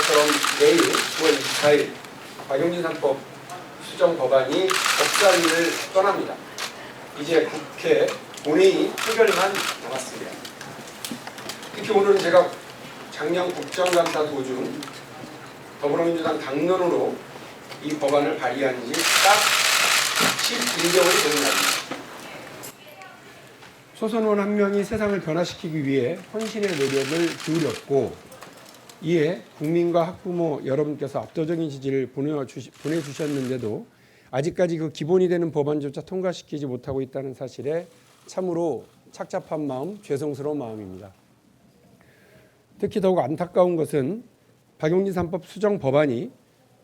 것처럼 내일 9월 24일 박용진 3법 수정 법안이 법사위를 떠납니다. 이제 국회 본회의 표결만 남았습니다. 특히 오늘은 제가 작년 국정감사 도중 더불어민주당 당론으로 이 법안을 발의한 지 딱 12개월이 되는 날입니다. 소선원 한 명이 세상을 변화시키기 위해 헌신의 노력을 기울였고, 이에 국민과 학부모 여러분께서 압도적인 지지를 보내주셨는데도 아직까지 그 기본이 되는 법안조차 통과시키지 못하고 있다는 사실에 참으로 착잡한 마음, 죄송스러운 마음입니다. 특히 더욱 안타까운 것은 박용진 3법 수정 법안이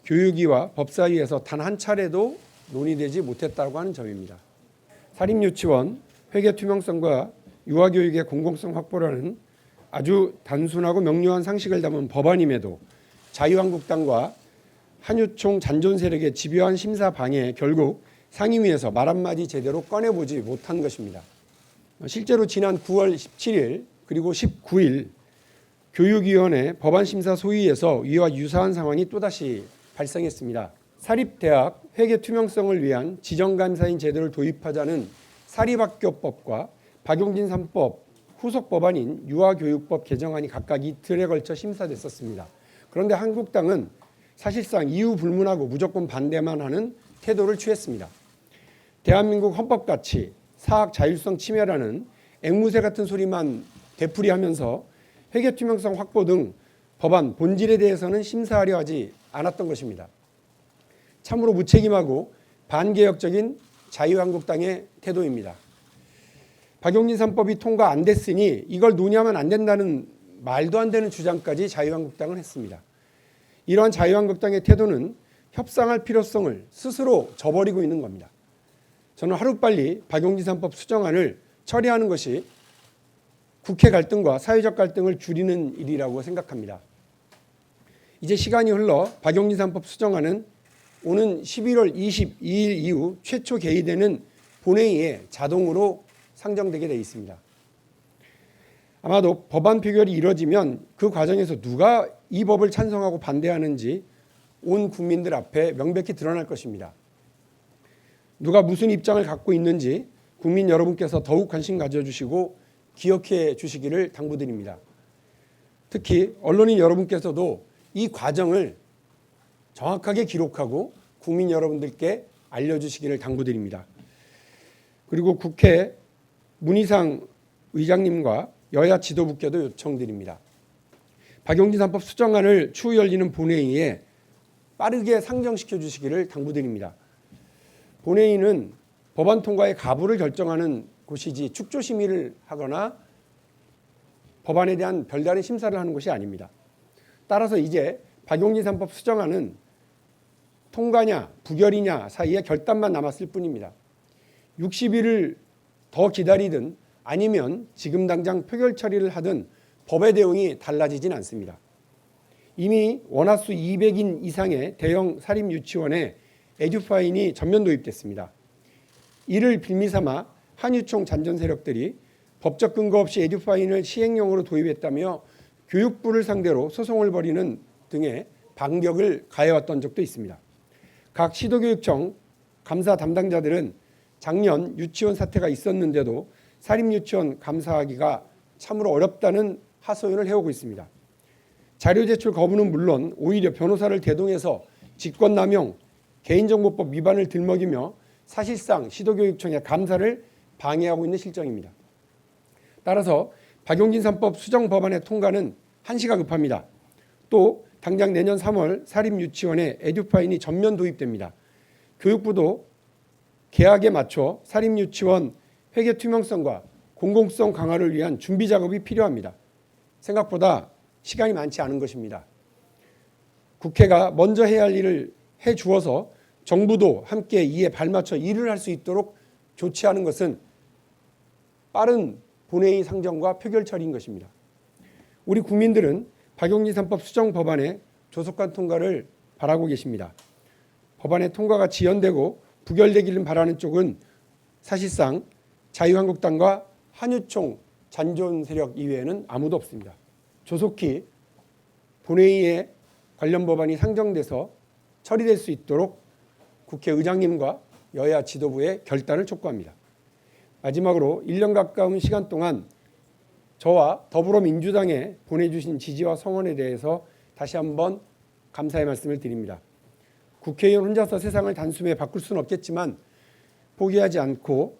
교육위와 법사위에서 단 한 차례도 논의되지 못했다고 하는 점입니다. 사립유치원, 회계 투명성과 유아교육의 공공성 확보라는 아주 단순하고 명료한 상식을 담은 법안임에도 자유한국당과 한유총 잔존 세력의 집요한 심사 방해에 결국 상임위에서 말 한마디 제대로 꺼내보지 못한 것입니다. 실제로 지난 9월 17일 그리고 19일 교육위원회 법안심사 소위에서 이와 유사한 상황이 또다시 발생했습니다. 사립대학 회계 투명성을 위한 지정감사인 제도를 도입하자는 사립학교법과 박용진 3법 후속 법안인 유아교육법 개정안이 각각 이틀에 걸쳐 심사됐었습니다. 그런데 한국당은 사실상 이유 불문하고 무조건 반대만 하는 태도를 취했습니다. 대한민국 헌법 가치, 사학 자율성 침해라는 앵무새 같은 소리만 되풀이하면서 회계 투명성 확보 등 법안 본질에 대해서는 심사하려 하지 않았던 것입니다. 참으로 무책임하고 반개혁적인 자유한국당의 태도입니다. 박용진 3법이 통과 안 됐으니 이걸 논의하면 안 된다는 말도 안 되는 주장까지 자유한국당은 했습니다. 이러한 자유한국당의 태도는 협상할 필요성을 스스로 저버리고 있는 겁니다. 저는 하루빨리 박용진 3법 수정안을 처리하는 것이 국회 갈등과 사회적 갈등을 줄이는 일이라고 생각합니다. 이제 시간이 흘러 박용진 3법 수정안은 오는 11월 22일 이후 최초 개의되는 본회의에 자동으로 상정되게 되어 있습니다. 아마도 법안 표결이 이뤄지면 그 과정에서 누가 이 법을 찬성하고 반대하는지 온 국민들 앞에 명백히 드러날 것입니다. 누가 무슨 입장을 갖고 있는지 국민 여러분께서 더욱 관심 가져주시고 기억해 주시기를 당부드립니다. 특히 언론인 여러분께서도 이 과정을 정확하게 기록하고 국민 여러분들께 알려주시기를 당부드립니다. 그리고 국회 문희상 의장님과 여야 지도부께도 요청드립니다. 박용진 3법 수정안을 추후 열리는 본회의에 빠르게 상정시켜 주시기를 당부드립니다. 본회의는 법안 통과의 가부를 결정하는 곳이지 축조심의를 하거나 법안에 대한 별다른 심사를 하는 곳이 아닙니다. 따라서 이제 박용진 3법 수정안은 통과냐 부결이냐 사이에 결단만 남았을 뿐입니다. 60일을 더 기다리든 아니면 지금 당장 표결 처리를 하든 법의 내용이 달라지진 않습니다. 이미 원화수 200인 이상의 대형 사립유치원에 에듀파인이 전면 도입됐습니다. 이를 빌미삼아 한유총 잔존 세력들이 법적 근거 없이 에듀파인을 시행령으로 도입했다며 교육부를 상대로 소송을 벌이는 등의 반격을 가해왔던 적도 있습니다. 각 시도교육청 감사 담당자들은 작년 유치원 사태가 있었는데도 사립유치원 감사하기가 참으로 어렵다는 하소연을 해오고 있습니다. 자료 제출 거부는 물론 오히려 변호사를 대동해서 직권남용, 개인정보법 위반을 들먹이며 사실상 시도교육청의 감사를 방해하고 있는 실정입니다. 따라서 박용진 3법 수정 법안의 통과는 한시가 급합니다. 또 당장 내년 3월 사립유치원에 에듀파인이 전면 도입됩니다. 교육부도 계약에 맞춰 사립유치원 회계 투명성과 공공성 강화를 위한 준비 작업이 필요합니다. 생각보다 시간이 많지 않은 것입니다. 국회가 먼저 해야 할 일을 해주어서 정부도 함께 이에 발맞춰 일을 할 수 있도록 조치하는 것은 빠른 본회의 상정과 표결 처리인 것입니다. 우리 국민들은 박용진 3법 수정 법안의 조속한 통과를 바라고 계십니다. 법안의 통과가 지연되고 부결되기를 바라는 쪽은 사실상 자유한국당과 한유총 잔존 세력 이외에는 아무도 없습니다. 조속히 본회의에 관련 법안이 상정돼서 처리될 수 있도록 국회의장님과 여야 지도부의 결단을 촉구합니다. 마지막으로 1년 가까운 시간 동안 저와 더불어민주당에 보내주신 지지와 성원에 대해서 다시 한번 감사의 말씀을 드립니다. 국회의원 혼자서 세상을 단숨에 바꿀 수는 없겠지만 포기하지 않고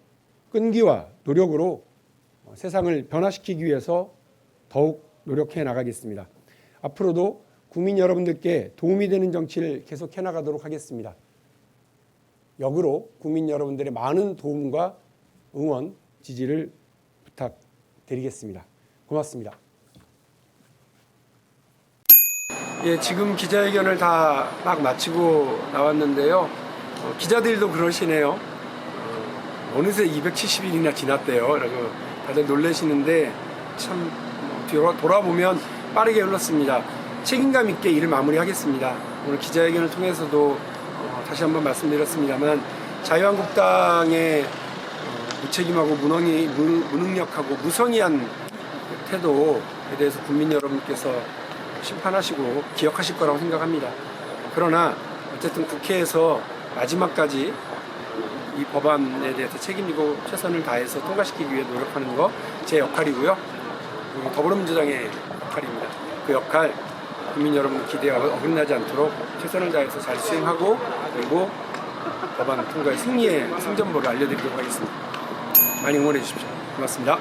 끈기와 노력으로 세상을 변화시키기 위해서 더욱 노력해 나가겠습니다. 앞으로도 국민 여러분들께 도움이 되는 정치를 계속해 나가도록 하겠습니다. 역으로 국민 여러분들의 많은 도움과 응원, 지지를 부탁드리겠습니다. 고맙습니다. 예, 지금 기자회견을 다 막 마치고 나왔는데요. 기자들도 그러시네요. 어느새 270일이나 지났대요. 그리고 다들 놀라시는데 참 돌아보면 빠르게 흘렀습니다. 책임감 있게 일을 마무리하겠습니다. 오늘 기자회견을 통해서도 다시 한번 말씀드렸습니다만 자유한국당의 무책임하고 무능력하고 무성의한 태도에 대해서 국민 여러분께서 심판하시고 기억하실 거라고 생각합니다. 그러나 어쨌든 국회에서 마지막까지 이 법안에 대해서 책임지고 최선을 다해서 통과시키기 위해 노력하는 거 제 역할이고요. 더불어민주당의 역할입니다. 그 역할 국민 여러분 기대가 어긋나지 않도록 최선을 다해서 잘 수행하고 그리고 법안 통과의 승리의 승전보를 알려드리도록 하겠습니다. 많이 응원해 주십시오. 고맙습니다.